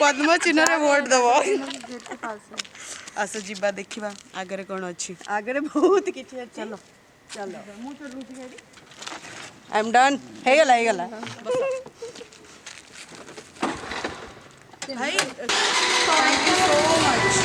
पद्म चिन्ह रे वोट दब आस जीवा देखा आगे कौन अच्छी आगे बहुत किसी चलो चलो आई एम डन हो गला भाई थैंक यू सो मच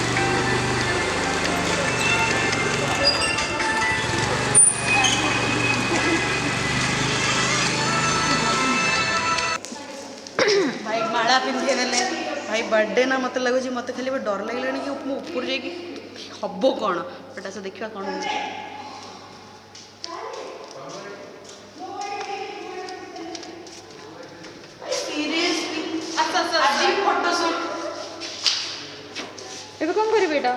भाई माला पिंधे देले भाई बर्थडे ना मत लगुच मत खाली डर लगे कि ऊपर जाकि हम कौन बट आस देखा कौन हो फोटो शूट ଏବେ କଣ କରିବେ ଏଟା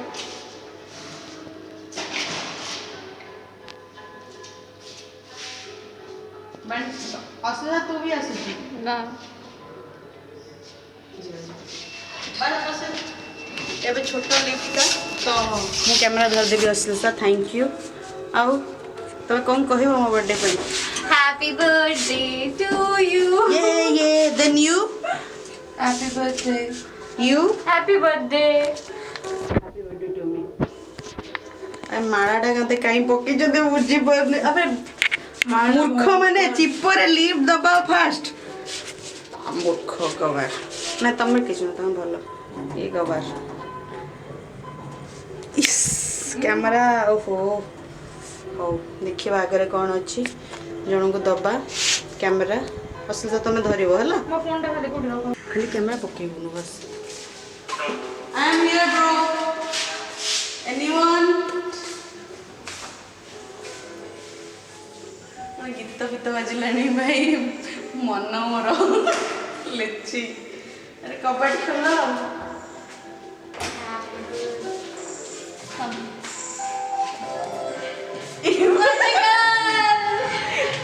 असुधा तू भी आसुची ନା एबे छोट लिफ्ट का तो मु कैमरा धर देबी अश्लेषा थैंक यू आउ तमे कौन कहबो मो बर्थडे पे हैप्पी बर्थडे टू यू ये then you happy birthday you happy birthday happy birthday to me आ मालाटा कते काई पके जदे बुझी परने अबे मूर्ख माने चिपरे लिफ्ट दबा फास्ट मूर्ख कवर ना तमे किछ न तमे भलो ये कवर इस कैमरा ओहो हो देखिबा आगे कौन अच्छी जन को दबा कैमरा असल से तुम धरिबो हला मो फोन टा खाली कोठी रखो खाली कैमरा पकेबो बस I am here bro anyone गीत गीत बाजिलानी भाई मन मोर लेची अरे कबाड़ी खोलो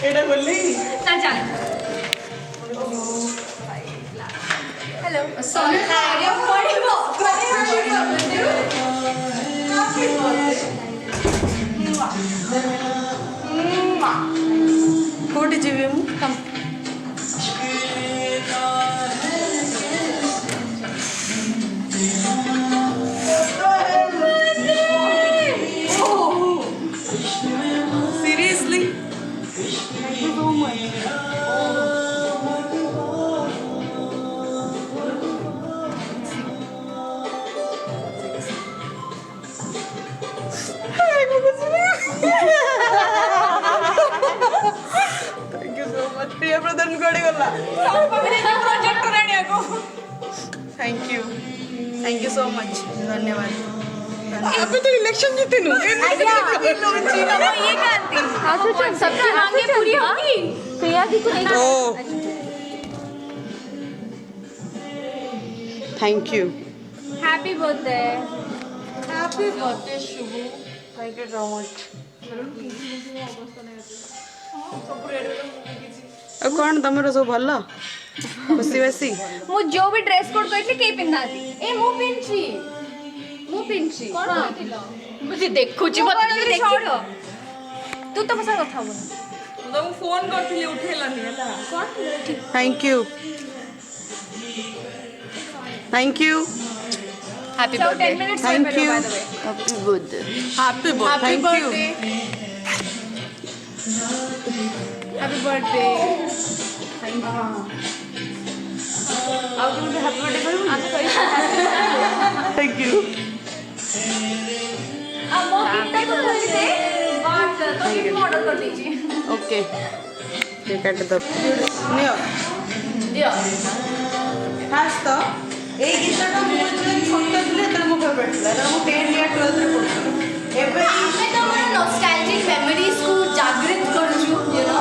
एटा बोली ना जान हेलो सॉरी आगे पड़िबो कोठी जीवे मु कम seriously thank you so much thank you so much Priya Pradhan कोड़ी गला प्रोजेक्ट राणी को थैंक यू सो मच धन्यवाद अबे तो इलेक्शन जीते नु ये करती सबकी मांगे पूरी होगी प्रिया की को नहीं thank you happy birthday Shubh thank you so much कौन तुम सब भल खुशी बासी मु जो भी ड्रेस कोड कहली के पिन्नाती ए मु पिनची मुझे देखुची मत देखिरो तू तो मसा କଥା बोल तो फोन करथिली उठेलानी हला कोन thank you happy birthday 10 minutes thank you by the way happy birthday happy birthday thank you happy birthday ଆଉ ତୁମେ हैप्पी बर्थडे କହିବୁ ଆମେ कहि थैंक यू अब वो कितना तो बोली दे बट तो कितना ऑर्डर कर दीजिए ओके ये काट दो नियो दियो खास तो এই গীতটা ମୁଁ ଯେତେବେଳେ ଛୋଟ ଥିଲି ସେତେବେଳେ ମୋ ଫେଭରେଟ୍ ଥିଲା ଏଟା ମୁଁ 10 या 12 ରେ ପଢୁଥିଲି ଏବେ ଆମେ ତ ଆମର नॉस्टैल्जिक मेमोरीज को जागृत करूछु यू नो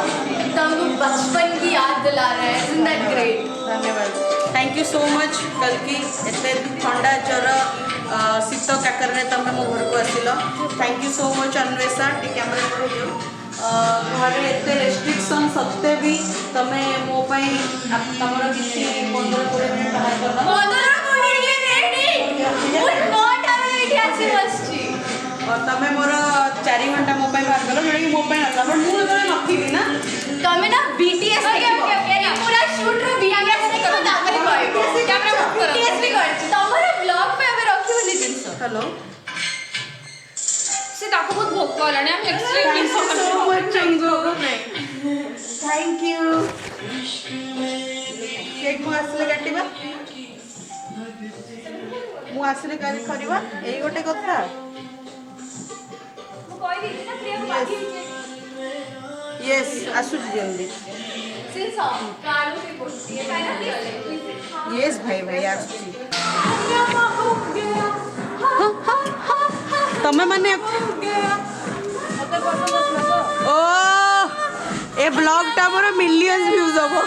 तो हमको बचपन की याद दिला रहा है इजंट दैट ग्रेट धन्यवाद थैंक यू सो मच कल की एते ठंडा ज्वर शीत काकर रे तुम मो घर को आसिल thank you so much Anvesha T camera पर दियो घर एते रेस्ट्रिक्शन सत्ते भी तमे मो पई तमरो किसी 15-20 मिनिट बाहर करला मदर कोडी रेडी मुझ नॉट आवे एठी आसी बसची और तमे मोर 4 घंटा मो पई बाहर करला जोड़ी मो पई नला बट मु तो नथिबी ना तमे ना बीटीएस ओके ओके ओके पूरा शूट रो बीटीएस ने करो तापरे कहबो कैमरा बुक करो बीटीएस भी कर ଗଲାଣି ଆମେ ଏକ୍ସଟ୍ରିମଲି थैंक यू केक मु आसले काटिबा मु आसले करबा एई गोटे कथा ମୁଁ କହିଦେଇଛି ନା ପ୍ରିୟାକୁ ବାକି यस आसु जल्दी ସେ କାଳୁ ସେ ପଡୁଛି ଏ ପାଇନା यस भाई भाई आसु तमे माने ओ ए ब्लॉग टा मोर मिलियंस व्यूज हबो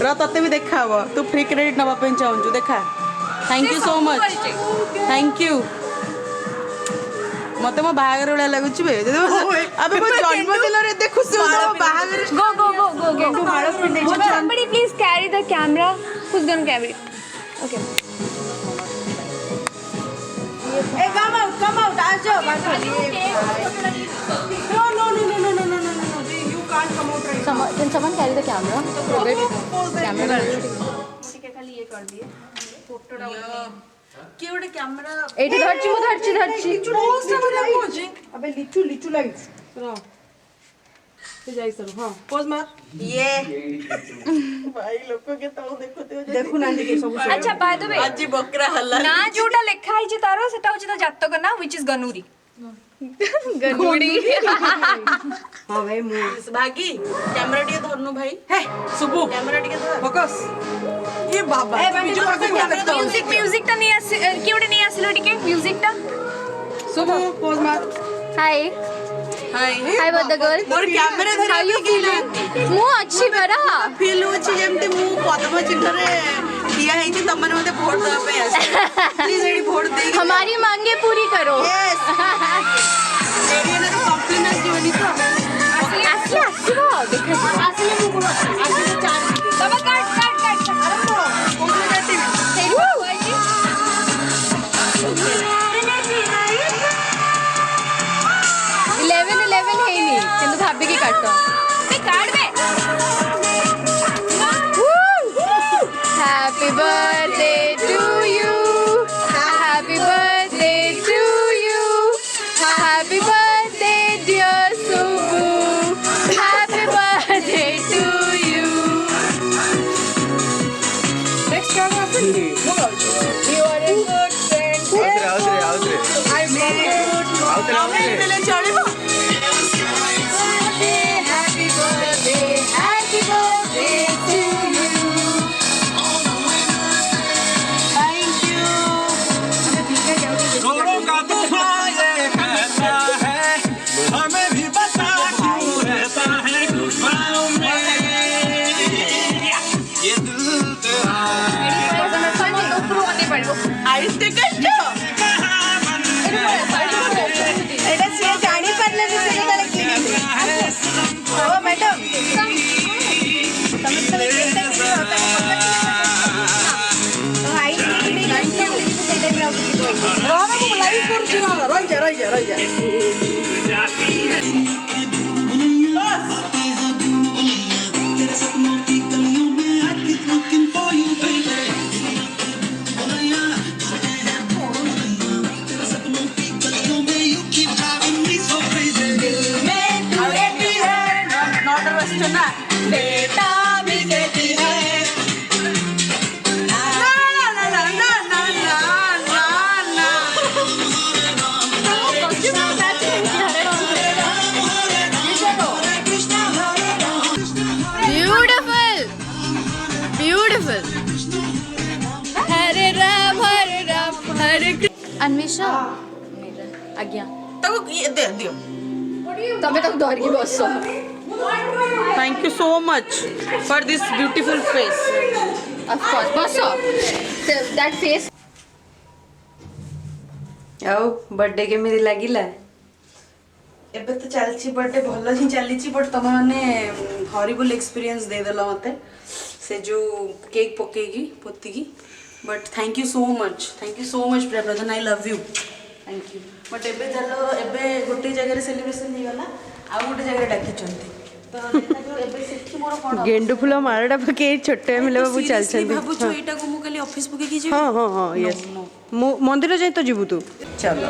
र तते भी देखा हबो तू फ्री क्रेडिट नबा पे चाहू देखा thank you so much thank you मते मो बाहागर वाला लागुची बे अबे मो जन्मदिन रे एते खुशी हो बाहागर go somebody please carry the camera who's going to carry it okay A come out आ जाओ no you can't come out right can someone carry the camera camera खाली ये कर दिए फोटोटा के गोटे कैमरा एठी धरची मु धरची अबे लिचू लाइट सुनो से जाई सर हां पोज मार ये भाई लोग के तो देखो ना के सब अच्छा बाय द वे आज बकरा हल्ला ना जोटा लेखा है जे तारो सेटा होची त जातक ना व्हिच इज गनुरी गनुरी हां भाई मु भागी कैमरा टिके धरनु भाई हे सुबु कैमरा टिके धर फोकस ये बाबा ए बीजो कैमरा तो म्यूजिक ता नहीं आसी केउडे नहीं आसिलो टिके म्यूजिक ता सुबु पोज मार हाय हाय हाय बद गर्ल मोर कैमरा धर हाउ यू फीलिंग मु अच्छी बरा फील होची जेमते मु पद्म चिन्ह रे दिया है कि तमन मते वोट दबा पे आसे प्लीज एडी वोट दे हमारी मांगे पूरी करो यस एरिया ने तो कॉम्प्लीमेंट जीवनी तो असली आसीबो देखो असली मु को असली चार बाबा काट कोन काटी तेरी बाजी 11 हेनी किंतु भाभी की काटतो ते काट दे happy birthday to you happy birthday to you happy birthday dear Subu happy birthday to you next time you are a good friend I made पहले चढ़िबो happy birthday to you thank you छोरों का तूफान ये कहता है हमें भी बता क्यों रहता है घुमाओ में ये दिल तेरा आइस टिकट एटा से जानी परले से तले क्लिनिक ओ मैडम तमे तले केटा कि होता है तो आइस टिकट सेटा भी आउट की रोना को लाइव कर छिना रह जा जाती है नॉट वेस्टर्न ना बेटा भी कहती है ना ना ना ना ना ना ना ब्यूटीफुल हरे राम हरे अन्वेषा आज्ञा तको ये दे दियो तमे तक धर की बस thank you so much for this beautiful face of course बस दैट फेस ଆଉ बर्थडे केମିତି ଲାଗିଲା ଏବେ ତ ଚାଲିଛି ବर्थडे ଭଲ ହିଁ ଚାଲିଛି ବଟ୍ ତମେ ମାନେ ହରିବଲ୍ ଏକ୍ସପିରିଏନ୍ସ ଦେଇଦେଲ ମତେ ସେ ଯୋଉ କେକ୍ ପକେଇକି ପୋତିକି but thank you so much Priya Pradhan I love you thank you but ଏବେ ଚାଲ ଏବେ ଗୋଟେ ଜାଗାରେ ସେଲିବ୍ରେସନ୍ ହେଇଗଲା ଆଉ ଗୋଟେ ଜାଗାରେ ଡାକିଛନ୍ତି ତ ଏବେ ସେଠି ମୋର କ'ଣ गेंडू फूल मालाटा पकई छोटे मिले बाबू चल ଭାବୁଛୁ ଏଇଟାକୁ ମୁଁ କାଲି ଅଫିସ୍ ପକେଇକି ଯିବି हाँ हाँ हाँ यस मंदिर जाए तो जीवु तू चलो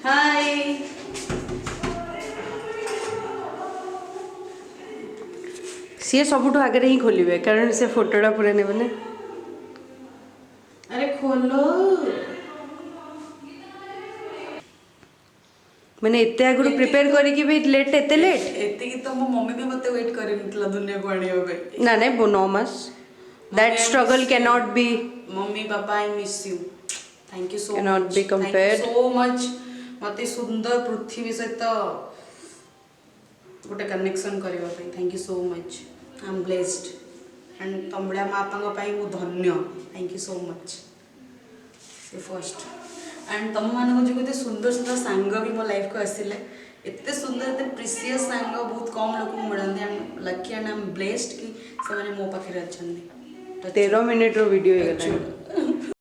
हाय सी सबुठ आगे ही खोलिए कारण से फोटोटा पूरा नेबे ना अरे खोलो मैंने एते आगु प्रिपेयर करी भी लेट एते लेट एतिकी तो मो मम्मी भी मते वेट करनतला दुनिया को आनियो बे ना नहीं वो 9 मास that struggle can not be mummy papa I miss you thank you so Cannot much be compared. So much मते सुंदर पृथ्वी सहित गोटे कनेक्शन करबा पे thank you so much I am blessed and तमड़ा माता पाई मु धन्य थैंक यू सो मच से फर्स्ट एंड तुम मान जो सुंदर सुंदर सांग भी मो लाइफ को आसिले एते सुंदर एते प्रिसियस सांग बहुत कम लोक मिलते I am lucky and I am blessed कि से माने मो पाखे अच्छा 13 मिनट रो वीडियो हे गला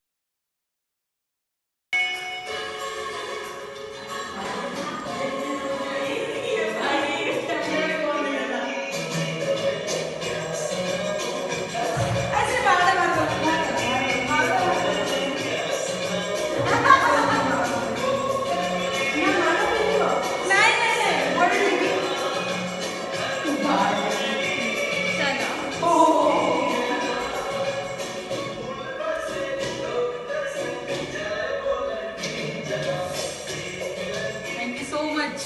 थैंक यू सो मच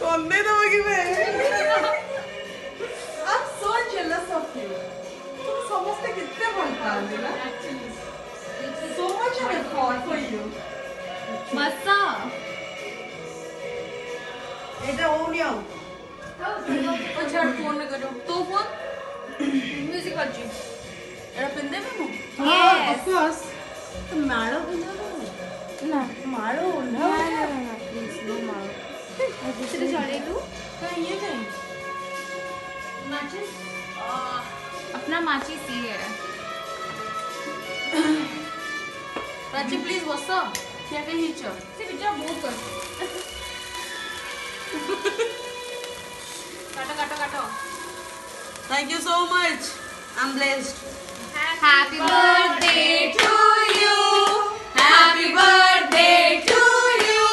कौन दे दोगी मैं I'm so jealous of you तुम समझते कितने भल पाते ना so much of effort for you मस्सा এটা ওনি আও ও ছাড় ফোন করো তো ফোন म्यूजिक बजी এটা পিন্দে মে Yes. of course তো মারো পিন্দে না মারো না प्लीज नो मारो दूसरे चढ़े तू कहीं ये कहीं माचिस अपना माचिस ही है प्राची प्लीज बस क्या कहीं हिच से बिचा बहुत कर काटो काटो काटो thank you so much I am blessed happy birthday to you happy birthday to you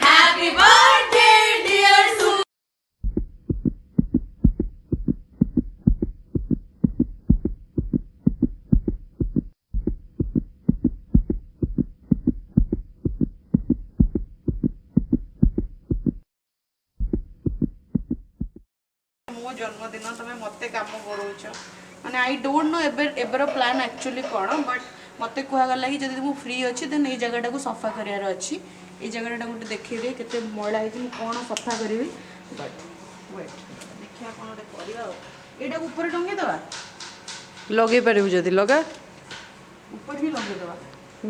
happy birthday dear Su मो जन्मदिन तुम मत कम कर माने आई डोंट नो एबर प्लान एक्चुअली कौन बट मत कहगला कि जब मुझे फ्री अच्छी देन ये जगह को सफा करार अच्छी ये जगह गोटे देखी दे केते मैला है कौन सफा करी बट वेट देखिया कौन गोटे करवा ऊपर टंगे दवा लगे पारिबु जदी लगा ऊपर भी लगे दवा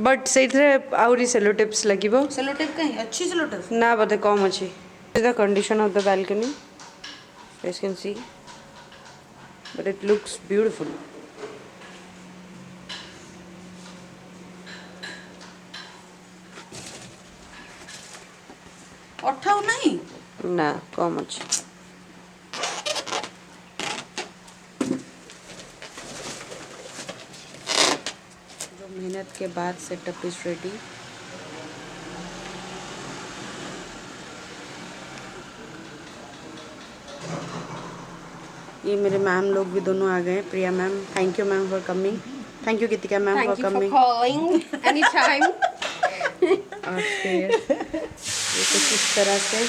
बट सेथरे आउरी सेलो टिप्स लागिबो सेलो टेप कहीं अच्छी सेलो टेप ना बते कम अच्छी the condition of the balcony you can see but it looks beautiful अठाऊ नहीं ना कम अच्छी जो मेहनत के बाद सेटअप इज रेडी ये मेरे मैम लोग भी दोनों आ गए Priya ma'am thank you ma'am for coming thank you Gitika ma'am for coming calling anytime और फिर ये कुछ इस तरह से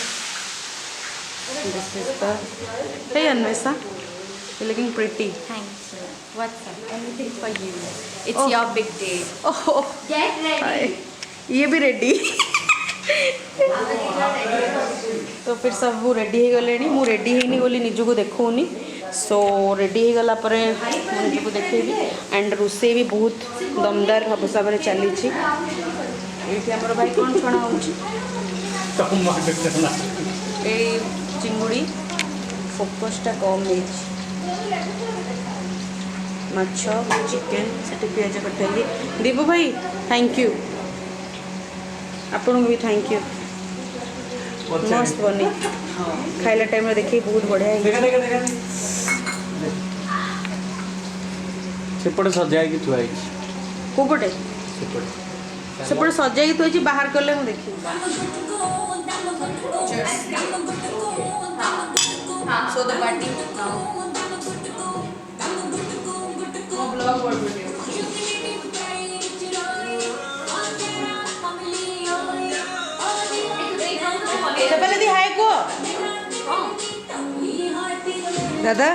this is the hey Anvesha you looking pretty thanks what's up anything for you it's your big day oh get ready ये भी ready तो फिर सब रेडी हो गले मु रेडी होनी बोली निजको देखौनी सो रेडी हो गला पर निजको देखेबी एंड रोसे भी बहुत दमदार हिसाब से चली ये हमर भाई कौन छणा होची ए चिंगुड़ी फोकसटा कम है माछ चिकेन से पियाज कटेली दीपू भाई थैंक यू आपन भी थैंक यू मस्त बनी खाइला टाइम रे देखी बहुत बढ़िया है सेपटे सजाई थुआई कोपटे ସେପଟେ ସଜାଇକି ଥୋଇଛି ବାହାର କଲେ ମୁଁ ଦେଖିବି ସୋ ଦ ପାର୍ଟି ମୋ ବ୍ଲଗ ପଡୁଛି पहले दी हाय को दादा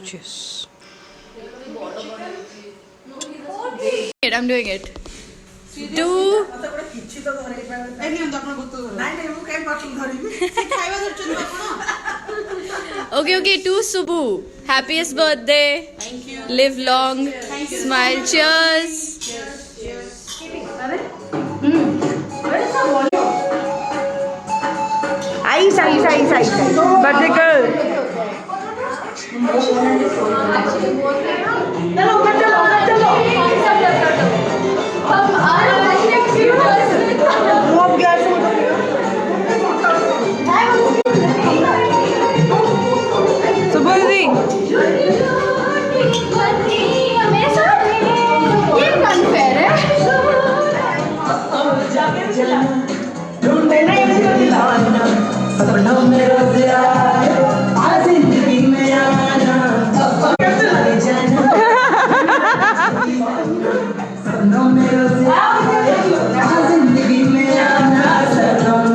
Cheers. I'm doing it. Do okay. To Subbu, happiest birthday. Thank you. Live long. Smile. Cheers. Ice. Birthday girl. सुबह दी सपनों में रोज आए आज जिंदगी में आना चले जाना सपनों में रोज आए आज जिंदगी में आना सनम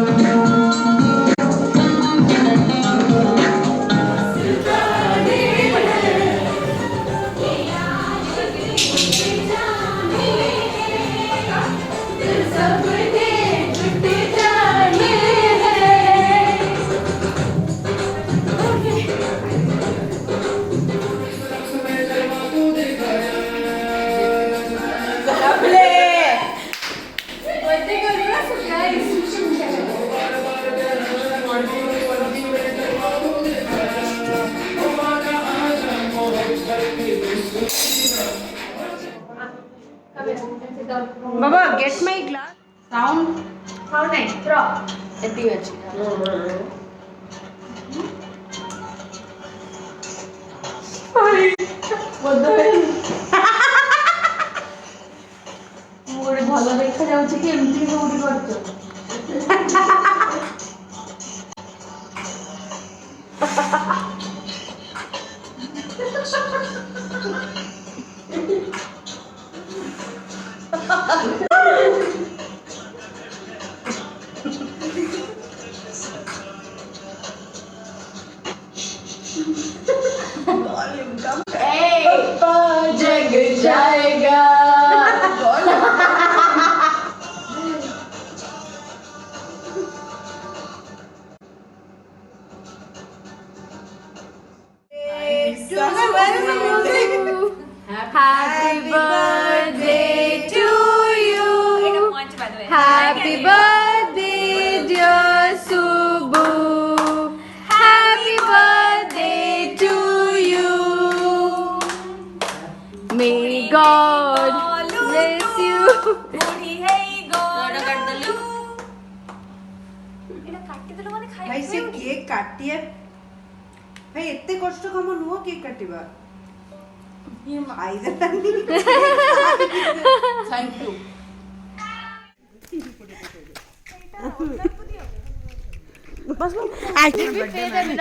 बाबा get my glass. साउंड नहीं एती अछि ଭଲ ଦେଖା ଯାଉଛି କି ଏମିତି କୋଉଠି କରୁଛ जग जाएगा Happy birthday to you. Happy birthday, dear Subbu. Happy birthday to you. May God bless you. भाई से केक काटिए भाई एते कष्ट काम नुह केक काटिबा ये आई जातानी thank you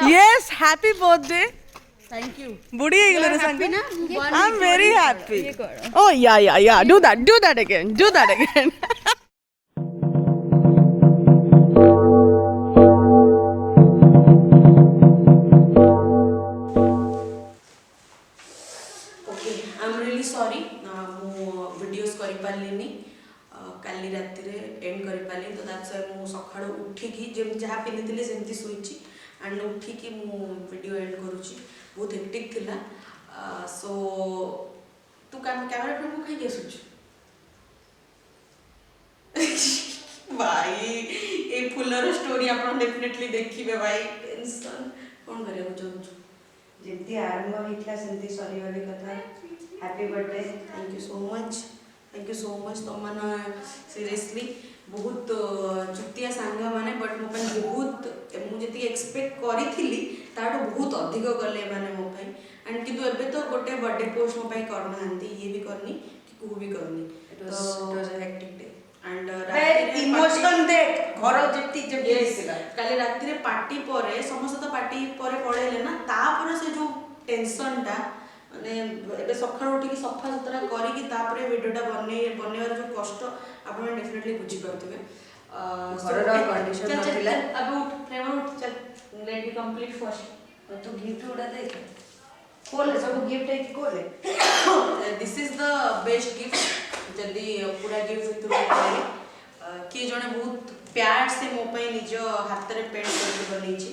Yes, happy birthday. Thank you बुढ़ी है रे संग I'm very happy. Oh yeah. Do that again. I'm really sorry मु वीडियोस करि पालिनी काली राति रे एंड करि पाली तो दैट्स व्हाई मु सखाळो उठी की जेम जहा पिनिथिले सेमती सुइची एंड उठी की मु वीडियो एंड करूची बहुत हेक्टिक थिला सो तू कैमरा पे मु खाई गेसुच भाई ए फुलर स्टोरी आपण डेफिनेटली देखिबे भाई टेंशन कोन करिया चाहूछु ଯେମିତି ଆରମ୍ଭ ହେଇଥିଲା ସେମିତି ସରିବ ବି କଥା। Happy birthday. Thank you so much तुम मैंने सीरियसली बहुत चुतिया सांग मैंने बट मो बहुत मुझे एक्सपेक्ट करी बहुत अधिक गले मैंने मो एंड किंतु एबे तो गोटे बर्थडे पोस्ट मो करना ये भी करनी कि कुह भी करनी तो हेक्टिक डे एंड इमोशन देख घर जेती जेती दिसला काली रात रे पार्टी परे समस्त तो पार्टी परे पड़ेले ना तापर से जो टेंशन टा माने एबे सखर उठी की सफा सुतरा करी की तापर वीडियोटा बनेवार जो कष्ट आपण डेफिनेटली बुझी पाउथिबे घरर कंडीशन नथिला अब उठ प्रेम उठ चल लेट बी कंप्लीट फर्स्ट तो गिफ्ट उड़ा देख कोले सब गिफ्ट है कि कोले this is the best gift जल्दी पूरा गिफ्ट तो किए जने बहुत प्यार से मो पई निज हाथ रे पेंट करके बनेछि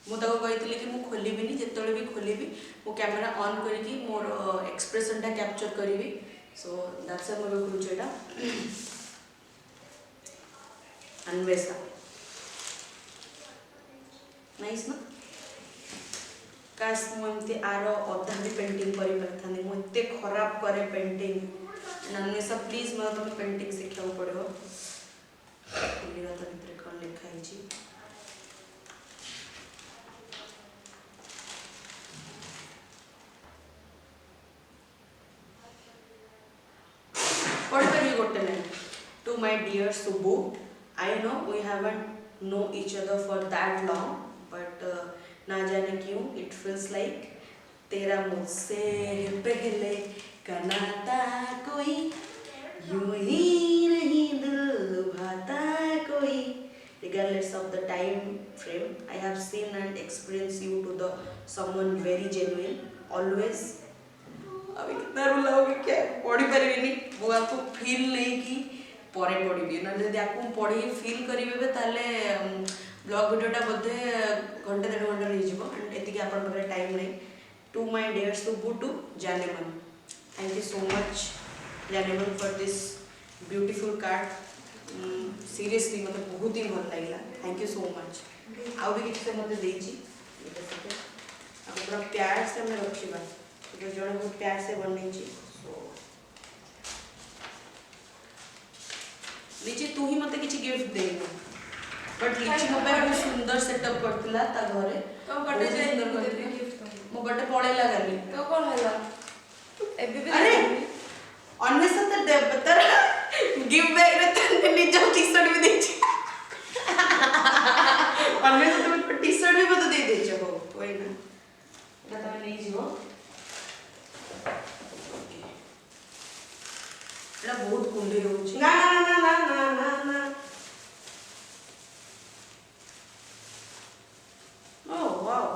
मु ताको कहितली कि मु खोलिबिनी जेतले भी खोलिबी मो कैमरा ऑन करके मोर एक्सप्रेशन टा कैप्चर करिवि सो दैट्स मो करूछेटा अन्वेषा नाइस ना काश मुझे आर अधा भी पेंटिंग करी पारथानी मु एते खराब करे पेंटिंग अन्वेषा प्लीज मैं तुम पेंटिंग सिखा पड़ो भूलिगा कौन लिखा है पढ़ पारि गोटे line to my dear Subu I know we haven't know each other for that long but ना जाने क्यों इट फील्स लाइक तेरा मुझसे पहले का नाता कोई यूं ही नहीं दिल भाता कोई regardless of the time frame I have seen and experienced you to the someone very genuine always अभी कितना रुला होगी क्या पढ़ी परिबिनी वो आपको फील नहीं की परे पढ़ी ना जब आपको पढ़ी फील करिवे ताले ब्लॉग वीडियोटा बोधे घंटे 1.5 घंटा रही जीवो एंड एतिके आपन पाखरे टाइम नहीं to my dear Subu to जानेमन थैंक यू सो मच जानेमन for this beautiful card seriously मतलब बहुत ही भल लागला थैंक यू सो मच आउ भी किछ से मते देछि अब पूरा प्यार से हम रखिबा तो जण बहुत प्यार से बनेछि सो लीची तू ही मते किछ गिफ्ट देनु बट लीची मो पे बहुत सुंदर सेटअप करतिला ता घरे तो बर्थडे जे देबे गिफ्ट मो बर्थडे पळेला गाली तो कोन हैला एबी भी अरे अन्वेषा तर दे तर गिफ्ट बैग रे तने निज टी-शर्ट भी देछि अन्वेषा तो टी-शर्ट भी मते दे देछि हो कोई ना एटा तमे नै जीवो एटा बहुत कुंडी रहउछि ना ना ना ना ना ना ओह वाओ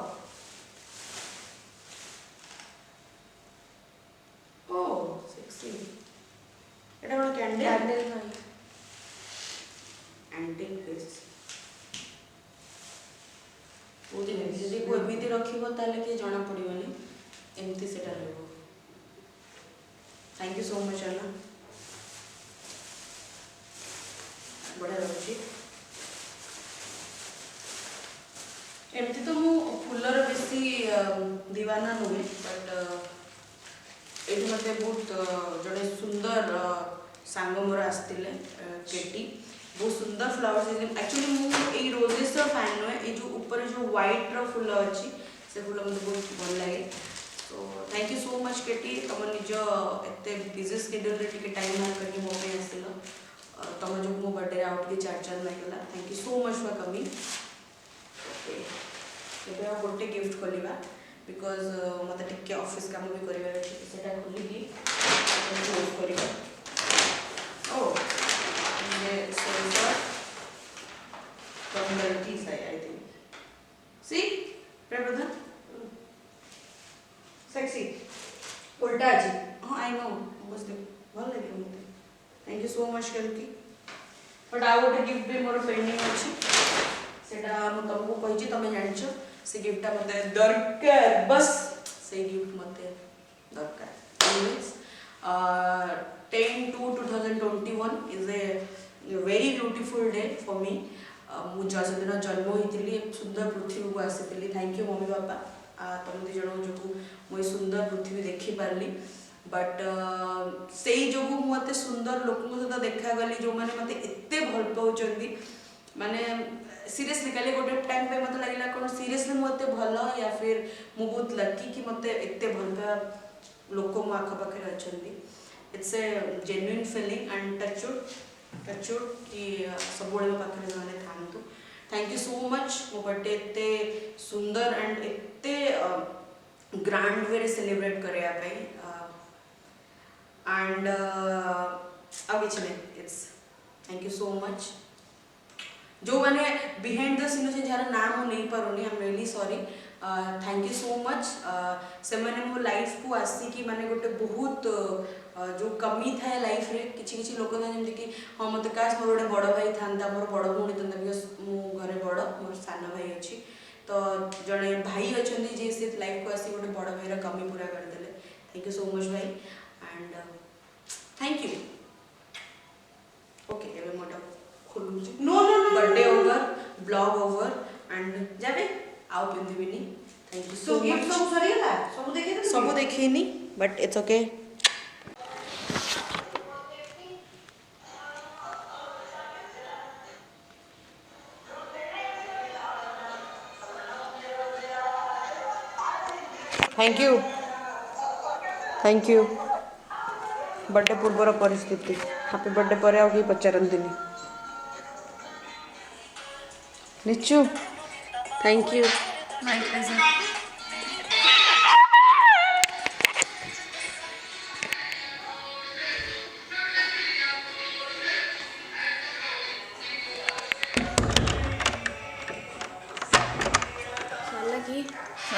ओह सेक्सी एटा कोन कैंडल कैंडल नहीं एंटिक पीस वो दिन यदि को एमिति रखिबो ताले के जाना पड़िबनी एमिति सेटा लेबो थैंक यू सो मच अना बड़ा रहउछि एमिति तो मु फुलर बेसी दीवाना नुहे बट एठी मते बहुत जड़े सुंदर सांग मोर आस्तिले केटी बहुत सुंदर फ्लावर्स एक्चुअली मु ए रोजेस फैन नुहे ए जो ऊपर जो व्हाइट रो फूल अछि से फूल मते बहुत भल लागे तो थैंक यू सो मच केटी तुम निज एते बिजी शेड्यूल रे टिके टाइम बाहर करके मो पे आसिलो तुम जो मो बर्थडे आउट के चार्जर लागला thank you so much for coming okay एबे आ गोटे गिफ्ट खोलिबा बिकॉज मते टिके ऑफिस काम भी करिवार अछि सेटा खोलिकी क्लोज करिबा ओ ये sensor from the tea side I think see प्रबंधन सेक्सी उल्टा जी हाँ आई नो बस देख भल लगे मते थैंक यू सो मच करके बट आ गोटे गिफ्ट भी मोर पेंडिंग अछि सेटा हम तुमको कहि तमे जानछो से गिफ्ट मते दरकार बस से गिफ्ट मते दरकार anyways 10/2/2021 is a very beautiful day for me ମୁଁ ସେଦିନ ଜନ୍ମ ହୋଇଥିଲି ସୁନ୍ଦର ପୃଥିବୀକୁ ଆସିଥିଲି। ଥ୍ୟାଙ୍କ ୟୁ ମମ୍ମି ବାପା, ତୁମ ଦୁଇ ଜଣଙ୍କ ଯୋଗୁଁ ମୁଁ ଏ ସୁନ୍ଦର ପୃଥିବୀ ଦେଖିପାରିଲି। ବଟ୍ ସେଇ ଯୋଗୁଁ ମୁଁ ଏତେ ସୁନ୍ଦର ଲୋକଙ୍କ ସହିତ ଦେଖାଗଲି ଯେଉଁମାନେ ମୋତେ ଏତେ ଭଲ ପାଉଛନ୍ତି। ମାନେ ସିରିୟସଲି କାଲି ଗୋଟେ ଟାଇମ୍ ପାଇଁ ମୋତେ ଲାଗିଲା କ'ଣ ସିରିୟସଲି ମୁଁ ଏତେ ଭଲ ୟା ଫିର୍ ମୁଁ ବହୁତ ଲକି କି ମୋତେ ଏତେ ଭଲ ପାଇବା ଲୋକ ମୋ ଆଖପାଖରେ ଅଛନ୍ତି। It's a genuine feeling and touch କି ସବୁବେଳେ ମୋ ପାଖରେ ସେମାନେ ଥାଆନ୍ତୁ। ଥ୍ୟାଙ୍କ ୟୁ ସୋ ମଚ୍ ମୋ ବର୍ଥଡେ ଏତେ ସୁନ୍ଦର ଆଣ୍ଡ ଏତେ ଗ୍ରାଣ୍ଡ ୱେରେ ସେଲିବ୍ରେଟ୍ କରିବା ପାଇଁ। ଆଣ୍ଡ ଆଉ କିଛି ନାହିଁ, it's thank you so much. ଯେଉଁମାନେ ବିହାଇଣ୍ଡ ଦ ସିନ୍ ଅଛି ଯାହାର ନାଁ ମୁଁ ନେଇପାରୁନି, I am really sorry, thank you so much. ସେମାନେ ମୋ ଲାଇଫକୁ ଆସିକି ମାନେ ଗୋଟେ ବହୁତ ଯେଉଁ କମି ଥାଏ ଲାଇଫରେ, କିଛି କିଛି ଲୋକ ଥାଏ ଯେମିତିକି ହଁ ମୋତେ କାଶ ମୋର ଗୋଟେ ବଡ଼ ଭାଇ ଥାନ୍ତା, ମୋର ବଡ଼ ଭଉଣୀ ଥାନ୍ତା, ବିକଜ ମୁଁ ଘରେ ବଡ଼, ମୋର ସାନ ଭାଇ ଅଛି। ତ ଜଣେ ଭାଇ ଅଛନ୍ତି ଯିଏ ସେ ଲାଇଫକୁ ଆସି ଗୋଟେ ବଡ଼ ଭାଇର କମି ପୁରା କରିଦେଲେ। ଥ୍ୟାଙ୍କ ୟୁ ସୋ ମଚ୍ ଭାଇ ଆଣ୍ଡ ଥ୍ୟାଙ୍କ ୟୁ। ଓକେ ଏବେ ମୁଁ ଏଇଟା ଖୋଲୁଛି। No no no birthday over, blog over and जाबे आउ पिंदिबिनी। Thank you so so gift much. सब सरीगला सब देखि सब देखिनी but it's okay. Thank you birthday पूर्वर परिस्थिति हैप्पी बर्थडे पर आउ कि पचारंतिनी। निचू थैंक यू। My pleasure.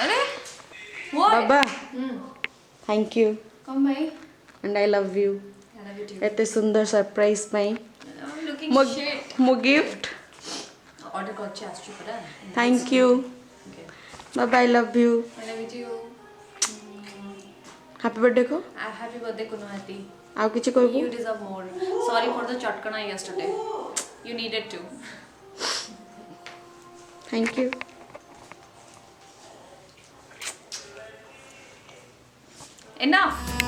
अरे बाबा थैंक यू कम भाई, and I love you. I love you too. एते सुंदर सरप्राइज पाई I'm looking मो shit. मो गिफ्ट। Order करछि आस्छु परा। Thank you Okay. Baba I love you. I love you too. Happy birthday को Happy birthday Kunuhati. आउ किछि कहबो। You deserve more. Sorry for the chatkana yesterday. You needed to. Thank you. Enough.